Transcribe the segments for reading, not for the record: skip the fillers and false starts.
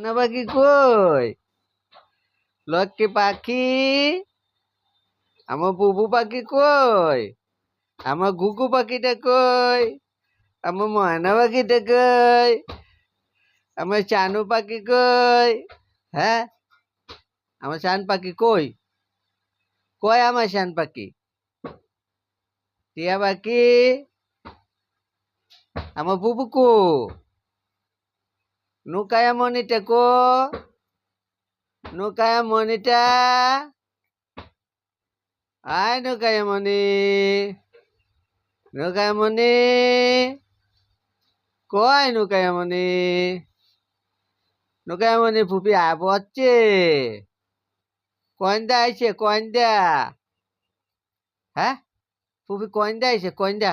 না পাখি কই? লক্ষ্মী পাখি, আমার বুবু পাখি কই? আমার গুগু পাখিটা কই? আমার ময়না পাখিটা কই? আমার চানু পাখি কই? হ্যাঁ, আমার শান পাখি কই? কই আমার শান পাখি? টিয়া পাখি, আমার বুবু কো? নুকায়া মনিটা কো? নুকায়া মনিটা, আয় নুকায়া মনি, নুকায়া মনি, কই নুকায়া মনি? নুকায়া মনি ফুপি আবো হচ্ছে, কয়ন্দা আইছে কয়ন্দা? হ্যাঁ, ফুপি কয়ন্দা আইছে কয়ন্দা?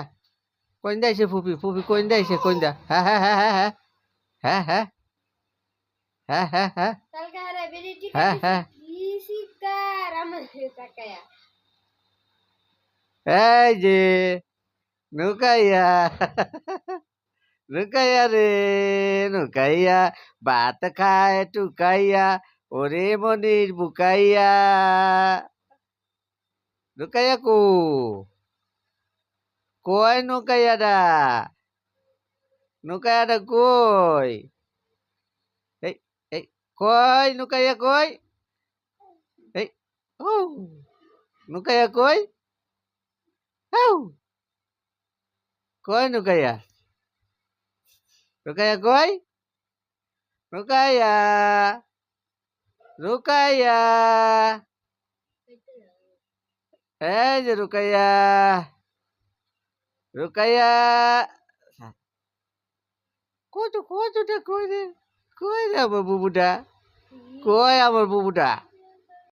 কয়ন্দা আইছে ফুপি? ফুপি কয়ন্দা আইছে কয়ন্দা? হ্যাঁ হ্যাঁ হ্যাঁ হ্যাঁ হ্যাঁ হ্যাঁ হ্যাঁ হ্যাঁ হ্যাঁ হ্যাঁ হ্যাঁ। এই যে নুকাইয়া, নুকাইয়া রে, নুকাইয়া ভাত খায় টুকাইয়া, ওরে মনির বুকাইয়া। নুকাইয়া কো? কই নুকাইয়াডা? নুকাইয়াডা কই? এই এই কই নুকাইয়া কই? এই ও নুকাইয়া কই? হাউ কই নুকাইয়া? নুকাইয়া কই? নুকাইয়া, নুকাইয়া, এই যে রুকাইয়া, রুকাইয়া, কই তো কই তোটা কই রে? কই রে আমার বুবুটা? কই আমার বুবুটা?